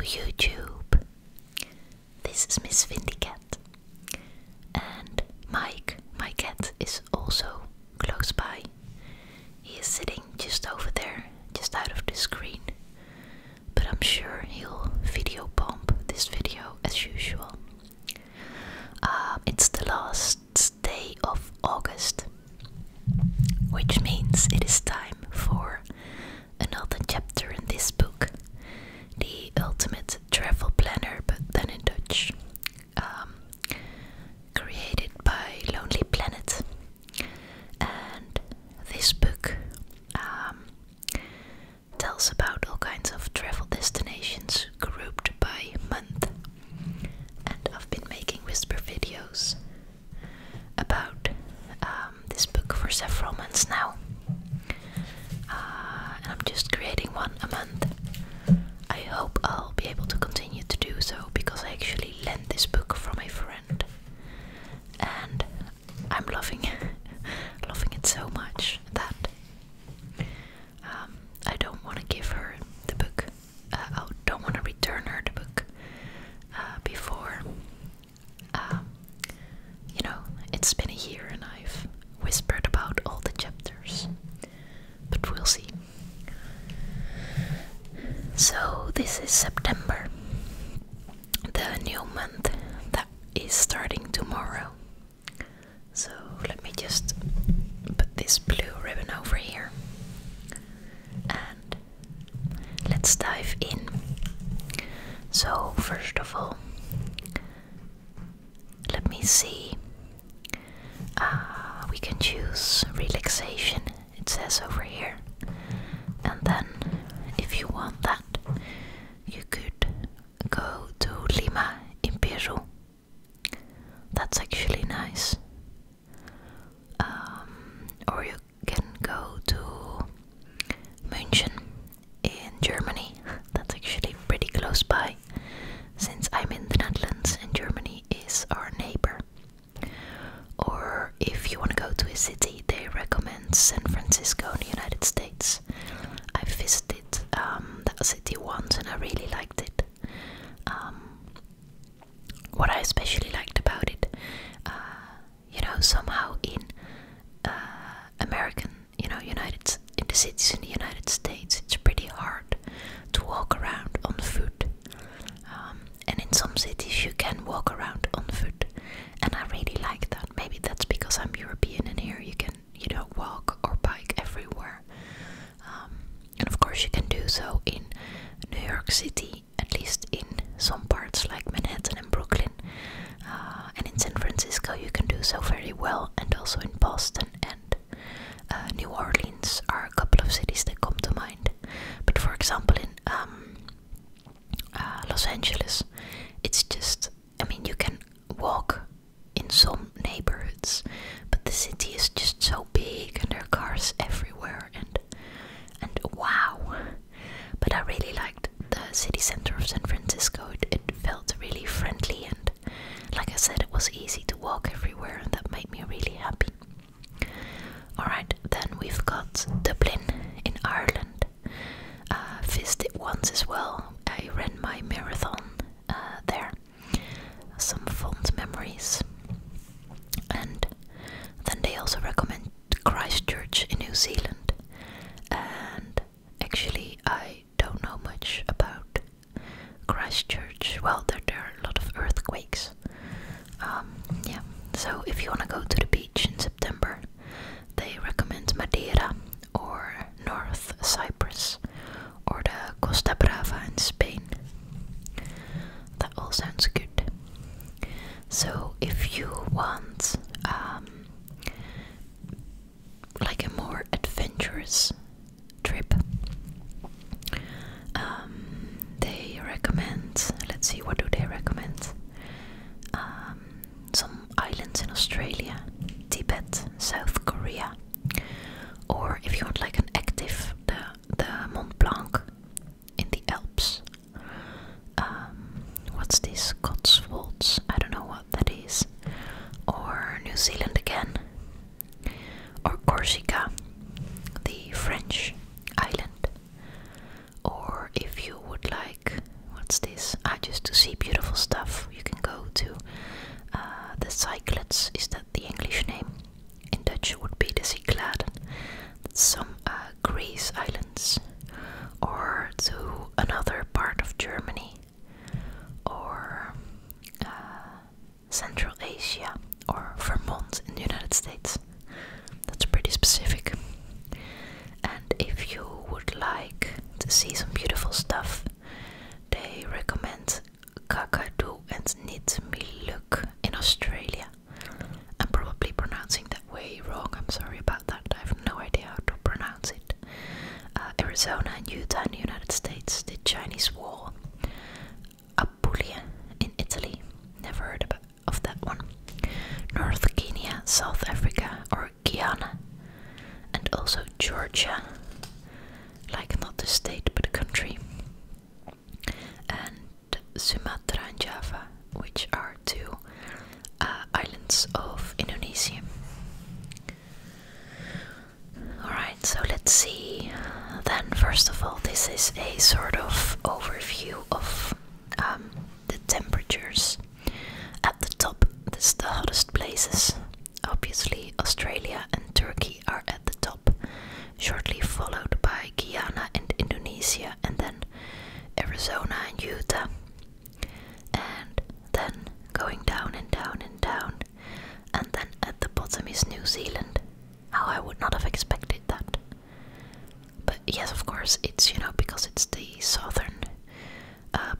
YouTube. This is MissVindicat, and Mike, my cat, is also close by. He is sitting just over there, just out of the screen, but I'm sure he'll video bomb this video as usual. It's the last day of August, which means it is time for another chapter in this book, The Ultimate Travel Planner, but then in Dutch, created by Lonely Planet. And this book tells about all kinds of travel destinations grouped by month, and I've been making whisper videos about this book for several months now, and I'm just creating one a month. I hope I'll be able to continue to do so, because I actually lent this book from a friend and I'm loving it so much that I don't want to give her the book. I don't want to return her the book before it's been a year and I've whispered about all the chapters, but we'll see. So this is September, the new month that is starting tomorrow. So let me just put this blue ribbon over here and let's dive in. So first of all, let me see. We can choose relaxation, it says over here, and then if you want that, you could go to Lima in Peru. That's actually nice. Or you can go to München in Germany. That's actually pretty close by, since I'm in the Netherlands and Germany is our neighbor. Or if you want to go to a city, they recommend San Francisco in the United States. I visited that city once and I really liked it. What I especially liked about it, somehow in American, in the cities in the United States, it's pretty hard to walk around on foot. And in some cities you can walk around on foot, and I really like that. Maybe that's because I'm European and here you can, walk or bike everywhere. And of course you can do so in New York City, at least in some parts like Manhattan and Brooklyn. And in San Francisco you can do so very well, and also in Boston and New Orleans are a couple of cities that come to mind. But for example in Los Angeles, it's just, you can walk in some neighborhoods, but the city is just so big and there are cars everywhere, and wow. But I really liked the city center of San Francisco. It felt really friendly, and like I said, it was easy to walk everywhere, and that made me really happy. Alright, then we've got Dublin in Ireland. Visited once as well. I ran my marathon there. Some fond memories. And then they also recommend Christchurch in New Zealand. And actually I don't know much about Christchurch. Well, there are a lot of earthquakes. So if you want to go to the beach in September, they recommend Madeira or North Cyprus or the Costa Brava in Spain. That all sounds good. So if you want like a more adventurous trip, they recommend, let's see, what do they recommend? Some islands in Australia, Tibet, South Korea, or if you want like an active, the Mont Blanc in the Alps. What's this? Cotswolds? I don't know what that is. Or New Zealand again, or Corsica, the French island. Or if you would like, what what's this? Just to see beautiful stuff. You can go to the Cyclades, is that the English name? In Dutch would be the Cycladen. Some Greece islands, or to another part of Germany, or Central Asia, or Vermont in the United States. That's pretty specific. And if you would like to see some beautiful stuff, they recommend Kakadu and Nitmiluk in Australia. I'm probably pronouncing that way wrong, I'm sorry about that, I have no idea how to pronounce it. Arizona and Utah in the United States, the Chinese Wall, Apulia in Italy, never heard of that one, North Kenya, South Africa or Guyana, and also Georgia, like not the state but a country, and Sumatra and Java, which are two islands of Indonesia. Alright, so let's see. Then first of all, this is a sort of overview of the temperatures. At the top, this is the hottest places. Obviously Australia and Turkey are at the top, shortly followed by Guyana and Indonesia, and then Arizona and Utah, and then going down and down and down, and then at the bottom is New Zealand. How I would not have expected that. But yes, of course, it's, you know, because it's the southern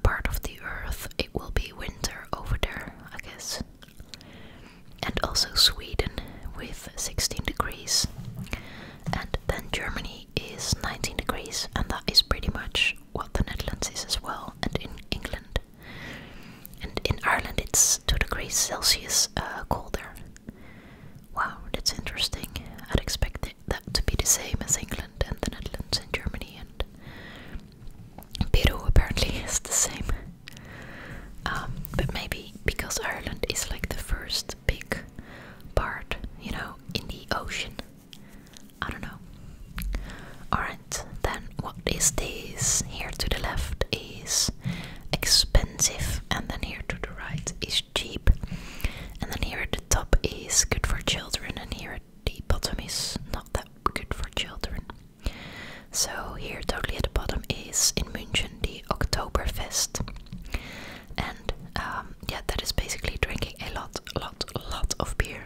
part of the earth, it will be winter over there, I guess. And also Sweden with 16 degrees. And then Germany is 19 degrees, and that is pretty much what the Netherlands is as well, and in England. And in Ireland it's 2 degrees Celsius colder. Wow, that's interesting. I'd expect that to be the same as England and the Netherlands and Germany, and Peru apparently is the same. But maybe because Ireland is like the first big part, you know, in the ocean. I don't know. Alright, then what is this? Here to the left is expensive, and then here to the right is cheap. And then here at the top is good for children, and here at the bottom is not that good for children. So here totally at the bottom is in München the Oktoberfest. And yeah, that is basically drinking a lot of beer.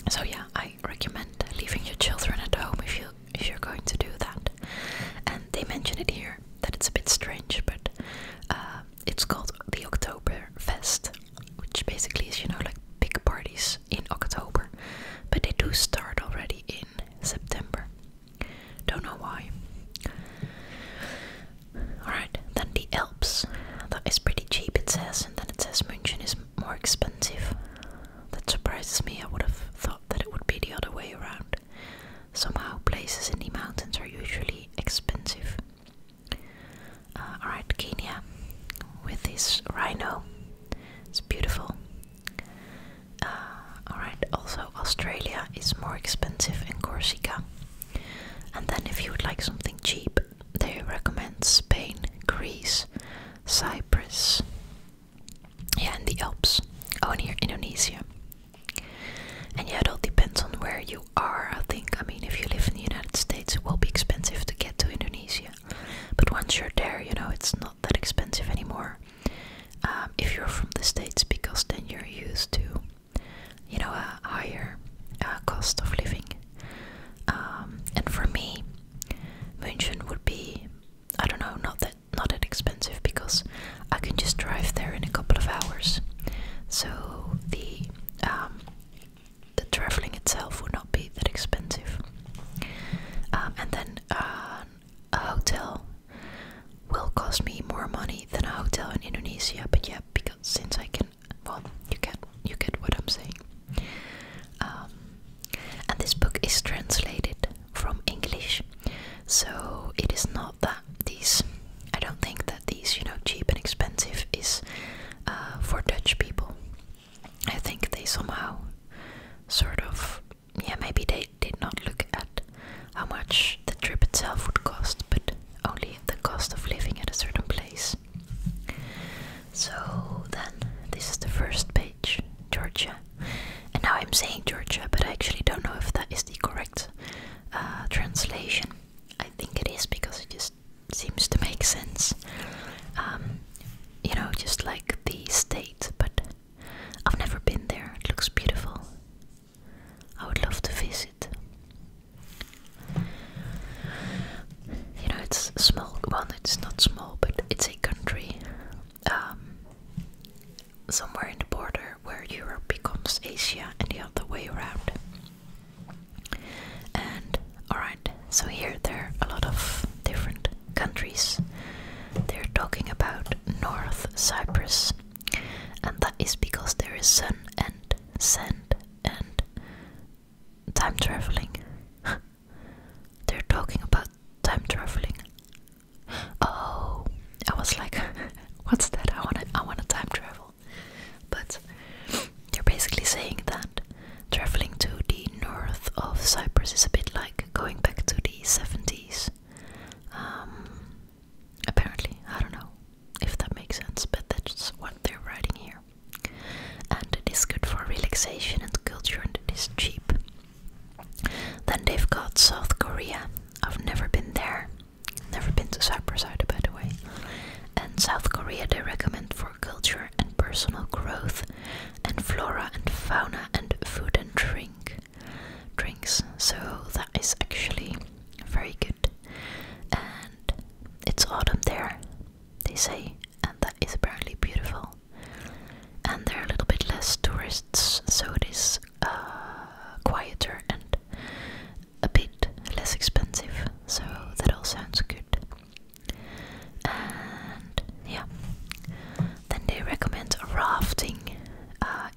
So yeah, I recommend leaving your children at home if you're going to do that. And they mention it here that it's a bit strange, but it's called the Oktoberfest, which basically is, you know, like big parties in October, but they do start already in September. Don't know why. Alright, then the Alps. That is pretty cheap, it says, and then it says München is more expensive. That surprises me. I would have thought that it would be the other way around. Somehow places in the mountains are usually expensive. Alright, Kenya with this rhino. It's beautiful. Alright, also Australia is more expensive, and Corsica. And then if you would like something cheap, they recommend Spain, Greece, Cyprus. Yeah, and the Alps. Oh, and here Indonesia. And yeah, it all depends on where you are, I think. I mean, if you live in the United States, it will be expensive to get to Indonesia. But once you're there, you know, it's not that expensive anymore. If you're from the States, because then you're used to, you know, a higher cost of living. And for me, München would be, I don't know, not that expensive, because I can just drive there in a couple of hours. So the traveling itself would not be that expensive. And then a hotel will cost me more money than a hotel in Indonesia, but yeah, because since I can, well, you get what I'm saying. And this book is translated from English, so it is not that these, I don't think that these, you know, cheap and expensive is for Dutch people. I think they somehow sort of, yeah, maybe they did not look at how much the trip itself would cost, but only the cost of living Cyprus, and that is because there is sun and sand and time traveling. They're talking about time traveling. Oh, I was like, what's that? I wanna time travel. But they're basically saying that traveling to the north of Cyprus is a bit like going back to the 70s. Apparently, I don't know if that makes sense, but that's what they're writing here. And it is good for relaxation and culture, and it is cheap. Then they've got South Korea. I've never been there. Never been to Cyprus either, by the way. And South Korea they recommend for culture and personal growth, and flora and fauna, and food and drinks. So that is actually very good. And it's autumn there, they say, and that is apparently beautiful. And there are a little bit less tourists, so it is quieter and a bit less expensive. So that all sounds good. And yeah, then they recommend rafting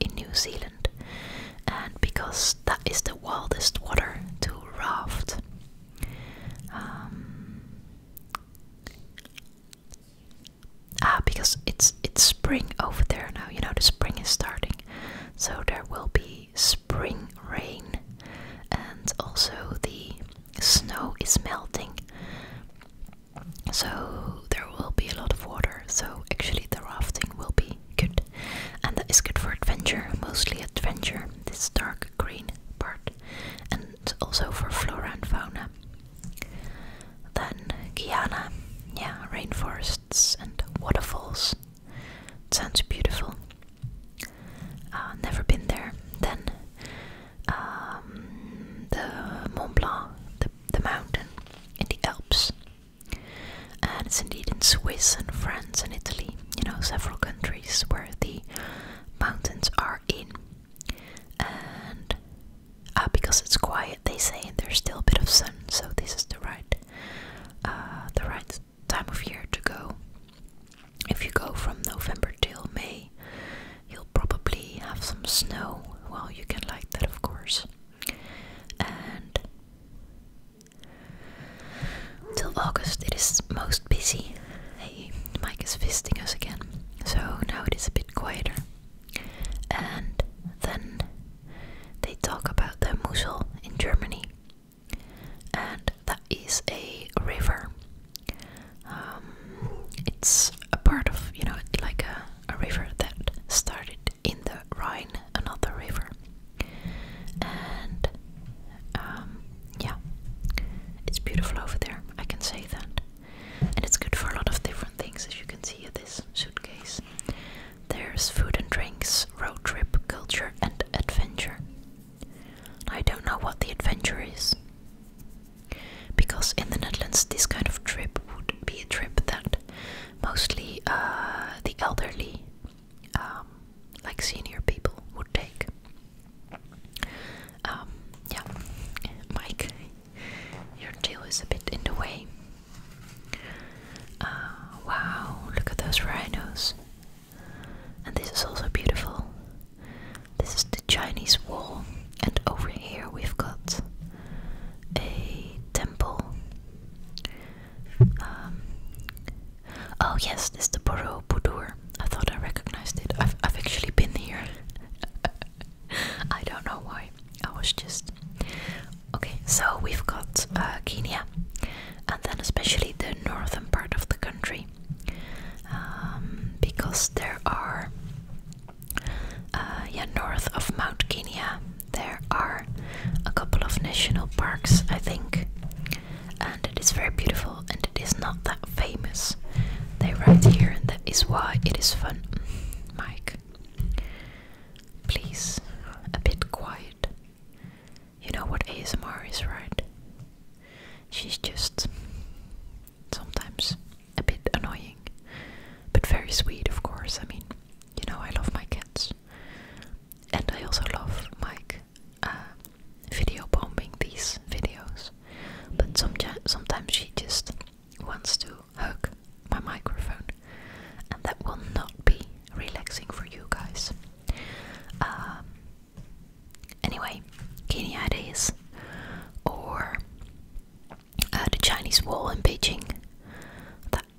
in New Zealand, and because that is the wildest water to raft. Because it's spring over there now, you know, the spring is starting, so there will be spring rain, and also the snow is melting, so there will be a lot of water, so actually the rafting will be good, and that is good for adventure, mostly adventure, this dark green part, and also for flora and fauna. Then Guyana, yeah, rainforests and waterfalls. It sounds beautiful. Never been there. Then the Mont Blanc, the mountain in the Alps. And it's indeed in Swiss and France and Italy, you know, several countries where the mountains are in. And because it's quiet, they say, and there's still a bit of sun, so this is the right time of year to go. If you go from November till May, you'll probably have some snow. Well, you can like that, of course. And till August it is most busy. Hey, Mike is visiting us again, so now it is a bit quieter. And then they talk about the Mosel in Germany, and that is a river. It's a part of, you know, like a river that started in the Rhine, another river. And yeah, it's beautiful over there, I can say that. And it's good for a lot of different things, as you can see in this suitcase. There's food and drinks, road trip, culture and adventure. I don't know what the adventure is, because in the Netherlands this kind of trip would be a trip that mostly the elderly, like senior people, would take. Yeah, Mike, your tail is a bit in the way. Wow, look at those rhinos. And this is also beautiful. This is the Chinese wall, and over here we've got a temple. Oh yes, this is the Borobudur. I thought I recognized it. I've actually been here. I don't know why. I was just... Okay, so we've got Kenya, and then especially the northern part of the country, because there are, north of Mount Kenya, there are a couple of national parks, I think, and it is very beautiful, and it is not that famous. They write here, and that is why it is fun. Mike, please, a bit quiet. You know what ASMR is, right? She's just sometimes a bit annoying, but very sweet, of course. I mean, you know, I love my cats, and I also love Mike video bombing these videos, but sometimes she just wants to hug my microphone, and that will not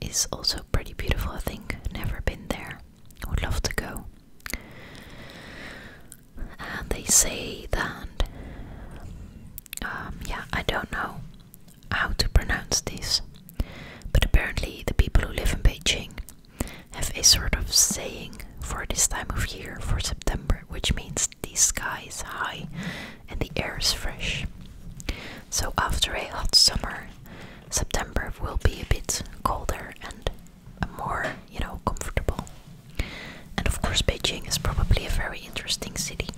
is also pretty beautiful, I think. Never been there. Would love to go. And they say that, yeah, I don't know how to pronounce this, but apparently the people who live in Beijing have a sort of saying for this time of year, for September, which means the sky is high and the air is fresh. So after a hot summer, September will be a bit colder and more, comfortable. And of course Beijing is probably a very interesting city.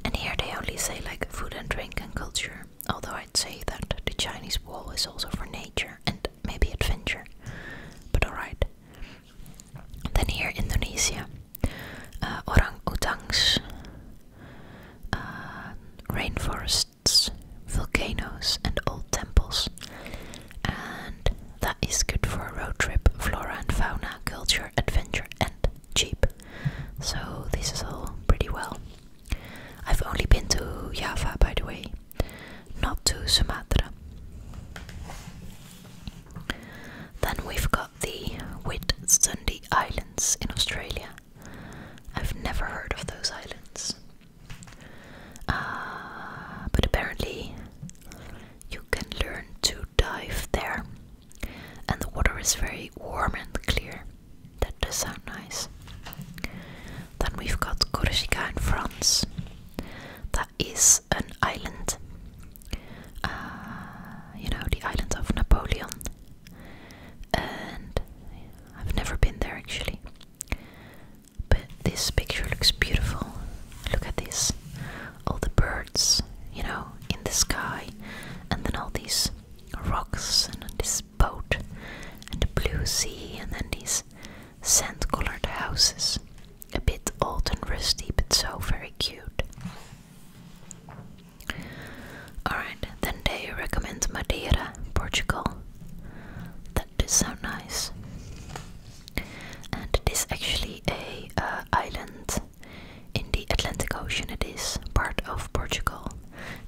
And here they only say like food and drink and culture, although I'd say that the Chinese Wall is also for nature and maybe adventure. But alright. Then here Indonesia, orang-utans, rainforests, volcanoes and old temples. And that is good for a road trip, flora and fauna, culture, adventure and cheap. So this is all pretty well. I've only been to Java, by the way, not to Sumatra. Then we've got the Whitsunday Islands in Australia. I've never heard of those islands. But apparently you can learn to dive there. And the water is very warm and clear. That does sound nice. Then we've got Corsica in France. That is an island. The island of Napoleon. And I've never been there actually. But this picture looks beautiful. Look at this. All the birds, in the sky. And then all these rocks and this boat. And the blue sea. And then these sand-colored houses. A bit old and rusty, but so very cute. Alright, then they recommend Madeira, Portugal. That does sound nice. And it is actually a island in the Atlantic Ocean. It is part of Portugal.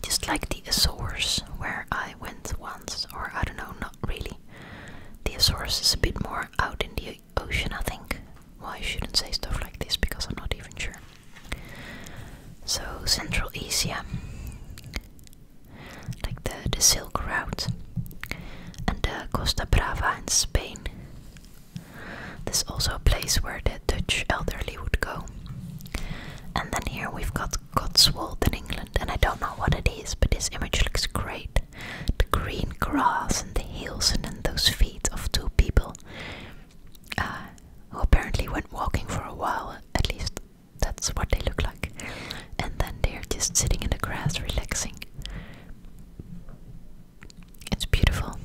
Just like the Azores, where I went once. Or I don't know, not really. The Azores is a bit more out in the ocean, I think. Well, I shouldn't say stuff like this because I'm not even sure. So, Central Asia, like the Silk Route, and the Costa Brava in Spain. There's also a place where the Dutch elderly would go. And then here we've got Cotswold in England, and I don't know what it is, but this image looks great. The green grass and the hills, and then those feet of two people who apparently went walking for a while, at least that's what they look like. And then they're just sitting in the grass relaxing. It's beautiful.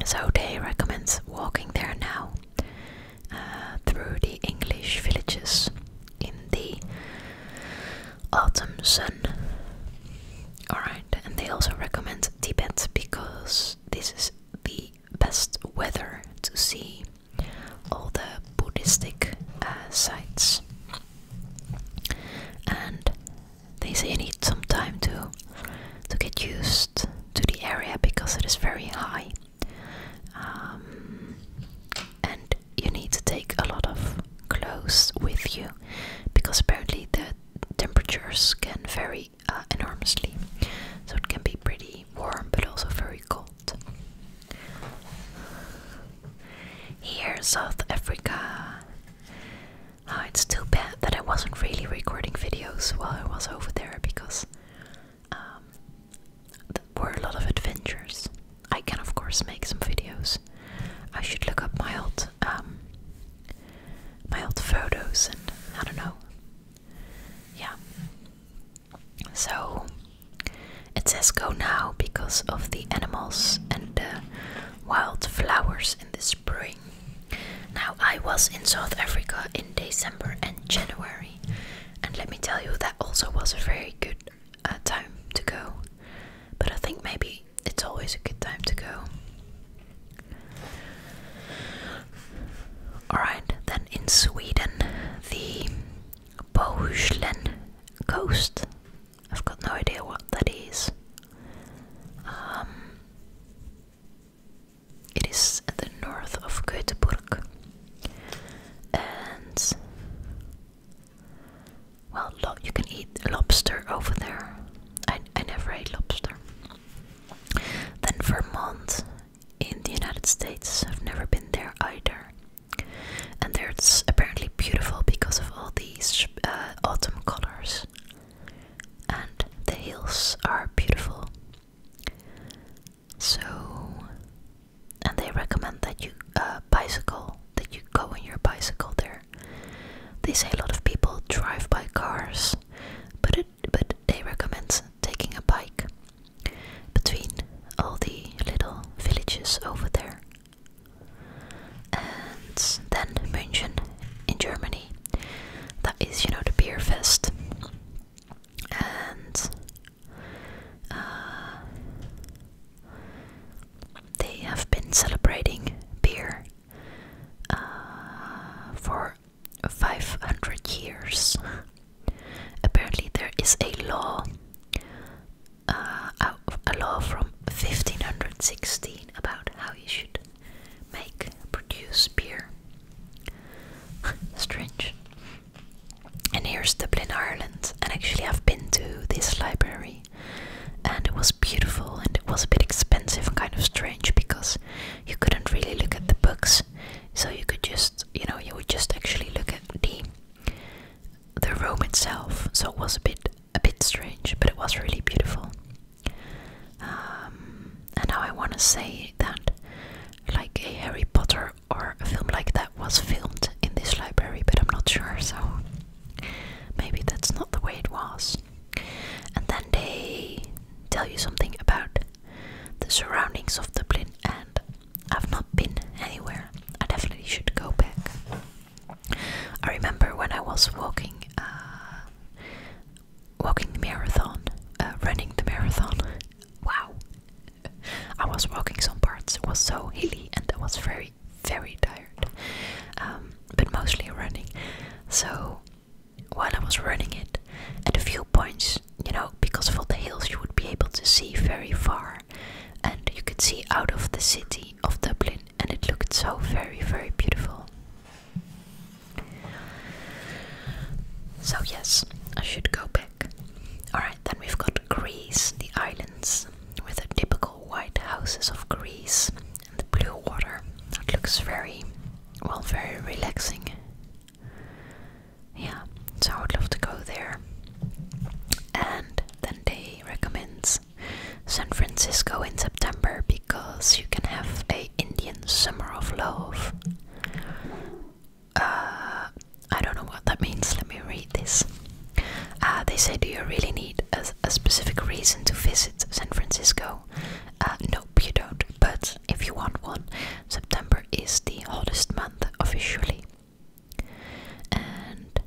So they recommend walking there now through the English villages in the autumn sun. Alright, and they also recommend Tibet because this is the best weather to see all the Buddhistic sites. And they say you need some time to get used to the area because it is very high. And you need to take a lot of clothes with you because apparently the temperatures can vary enormously. So it can be pretty warm but also very cold. Here, South Africa. Oh, it's too bad that I wasn't really recording videos while I was over there because there were a lot of adventures. I can of course make some videos. I should look up my old photos and I don't know. Yeah. So it says go now because of the animals and the wild flowers in the spring. Now I was in South Africa in December and January, and let me tell you that also was a very good time to go. But I think maybe it's always a good time to go. Alright, then in Sweden, the Bohuslän coast. I've got no idea what that is. It is at the north of States. I've never been there either. And there it's apparently beautiful because of all these autumn colors. And the hills are beautiful. So, and they recommend that you bicycle, that you go on your bicycle there. They say a lot of people drive by cars, but they recommend taking a bike between all the little villages over there. And then München in Germany, that is, you know, the beer fest. And they have been celebrating beer for 500 years. Apparently there is a law from 1516 about how you should produce beer. Strange. And here's Dublin, Ireland. And actually I've been to this library and it was beautiful, and it was a bit expensive and kind of strange because you couldn't really look at the books, so you could just, you know, you would just actually look at the room itself. So it was a bit strange, but it was really beautiful. And now I want to say that like a Harry Potter or a film like that was filmed in this library, but I'm not sure, so maybe that's not the way it was. And then they tell you something about the surroundings of Dublin, and I've not been anywhere. I definitely should go back. I remember when I was walking the marathon, running the marathon. Wow. I was walking some parts, it was so hilly and I was very, very tired. But mostly running. So while I was running it, at a few points, you know, because of all the hills, you would be able to see very far. And you could see out of the city of Dublin, and it looked so very, very beautiful. So yes, I should go back. Alright, then we've got Greece, the islands, with the typical white houses of Greece and the blue water. That looks very, well, very relaxing. Yeah, so I would love to go there. And then they recommend San Francisco in September because you can have a Indian summer of love. I don't know what that means. Let me read this. They say, do you really need a specific reason to visit San Francisco? Nope, you don't. But if you want one, September is the hottest month officially. And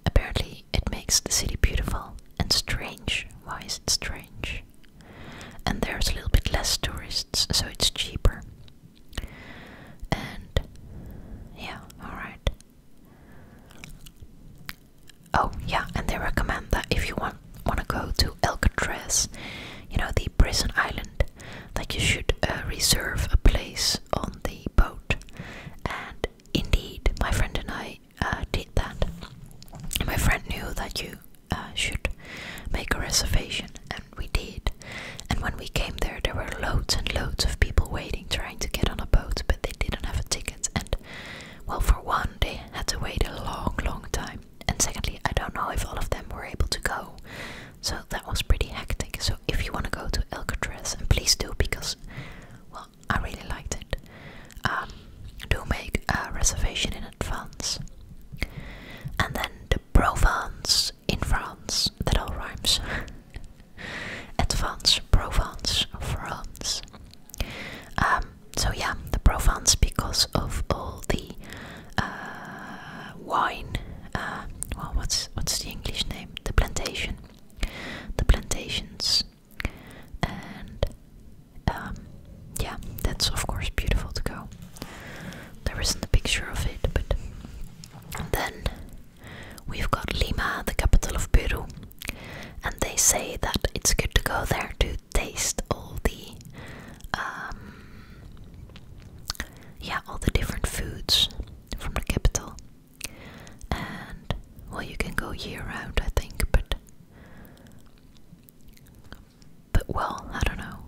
apparently it makes the city beautiful and strange. Why is it strange? And there's a little bit less tourists, so it's cheaper. And yeah, alright. Oh yeah, and they recommend that if you want to go to Alcatraz, you know, the prison island, that you should reserve a place on the boat. And indeed, my friend and I did that. And my friend knew that you should make a reservation, and we did. And when we came there were loads and loads of people waiting, trying to get on a boat, but they didn't have a ticket. And well, for one, they had to wait a long, long time. And secondly, I don't know if all of them were able to go. So that was pretty hectic. So if you want to go to Alcatraz, and please do, because, well, I really liked it, do make a reservation in advance. And then the Provence in France, that all rhymes. Advance, Provence, France. So yeah, the Provence, because of all the wine, well, what's the English name? The plantations, and yeah, that's of course beautiful to go. There isn't a picture of it, but then we've got Lima, the capital of Peru, and they say that it's good to go there to taste all the all the different foods from the capital. And well, you can go year round, I think, but well, I don't know.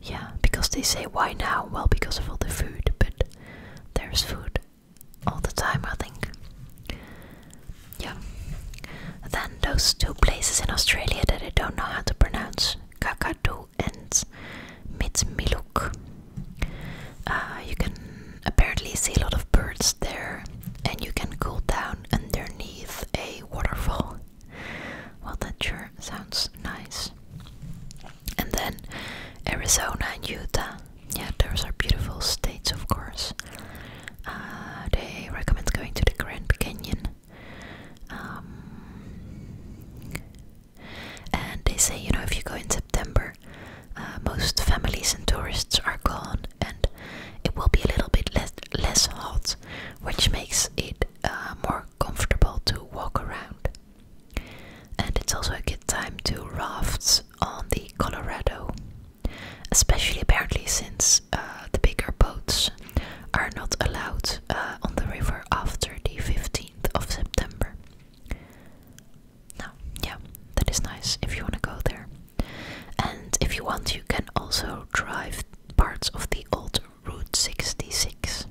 Yeah, because they say why now? Well, because of are not allowed on the river after the 15th of September. Now, yeah, that is nice if you want to go there. And if you want, you can also drive parts of the old Route 66.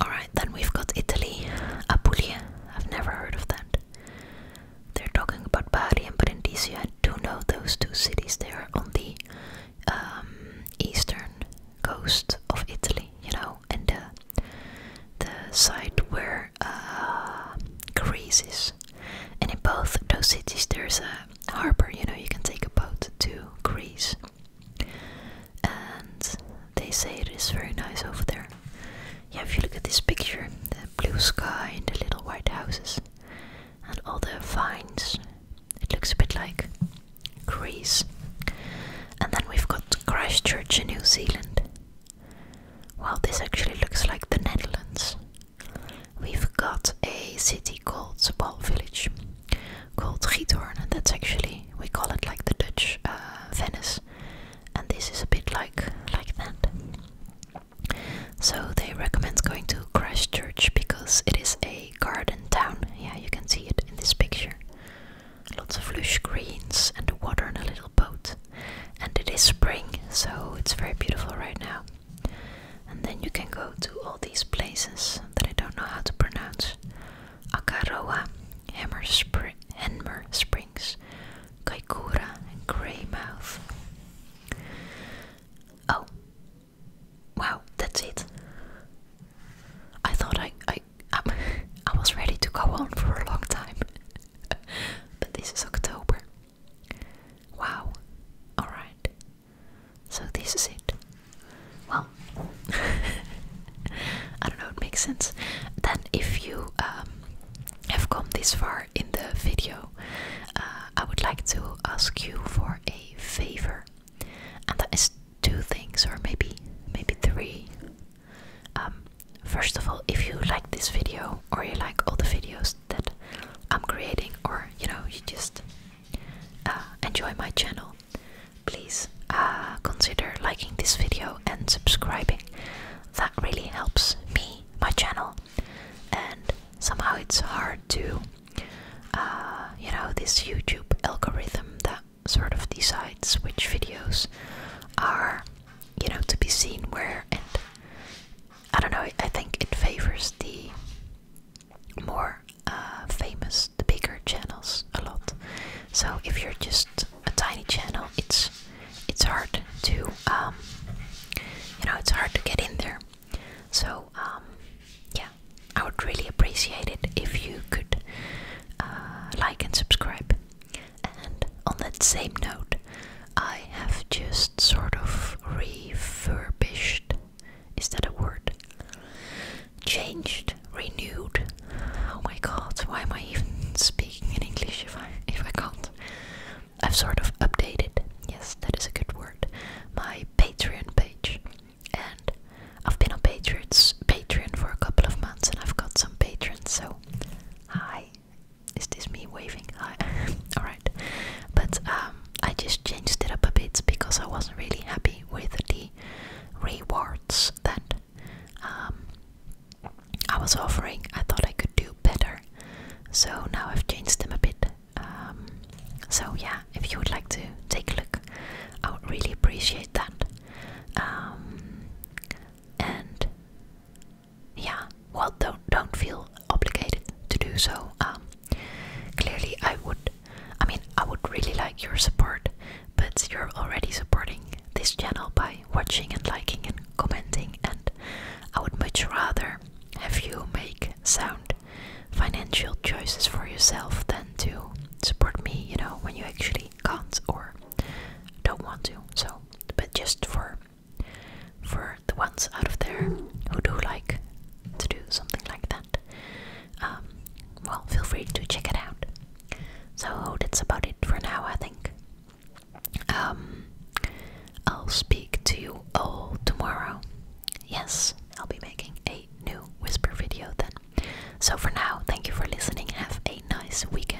Alright, then we've got Italy, Apulia. I've never heard of that. They're talking about Bari and Brindisi. I do know those two cities. They are on the eastern coast of Italy, you know, and the side where Greece is. And in both those cities there's a harbor, you know, you can take a boat to Greece. And they say it is very nice over there. Yeah, if you look at this picture, the blue sky and the little white houses and all the vines, it looks a bit like Greece. And then we've got Christchurch in New Zealand. Well, this actually looks like the Netherlands. We've got a city called, well, village called Giethoorn, and that's actually, we call it like the Dutch Venice, and this is a bit like that. So they recommend going to Christchurch because it is a garden town. Yeah, you can see it in this picture. Lots of lush greens and the water in a little boat. And it is spring, so it's very beautiful right now. And then you can go to all these places that I don't know how to pronounce. Akaroa, Henmer Springs, Kaikoura and Greymouth. Oh, wow, that's it. I thought I was ready to go on for a long time. But this is October. Wow. Alright. So this is it. Well, I don't know, it makes sense. Then if you have come this far in the video, I would like to ask you for a favor. And that is two things, or maybe three. First of all, if you like this video, or you like all the videos that I'm creating, or you know, you just enjoy my channel, please consider liking this video and subscribing. That really helps me, my channel, and somehow it's hard to you know, this YouTube algorithm that sort of decides which videos are, you know, to be seen where, and I don't know, I think it favors the more famous, the bigger channels a lot. So if you're just a tiny channel, it's hard to you know, it's hard to get in there. So yeah, I would really appreciate it if you could like and subscribe. And on that same note, I have just sort of refurbished, is that a word? Changed, renewed. Oh my god, why am I even speaking in English if I can't? I've sort of updated, yes, that is a good word, my Patreon page. And I've been on Patreon for a couple of months, and I've got some patrons, so hi. Is this me waving? Hi. Alright. But I just changed it up a bit because I wasn't really happy with the rewards that I was offering. I thought I could do better. So now I've changed them a bit. So yeah, if you would like to take a look, I would really appreciate that. And yeah, well, don't feel obligated to do so. Clearly I would really like your support, but you're already supporting this channel by watching and liking and commenting, and I would much rather have you make sound financial choices for yourself than to support me, you know, when you actually can't or don't want to. So, but just for the ones out of there who do like to do something like that, well, feel free to check it out. So that's about it for now, I think. I'll speak to you all tomorrow. Yes, I'll be making a new whisper video then. So for now, thank you for listening. Have a nice weekend.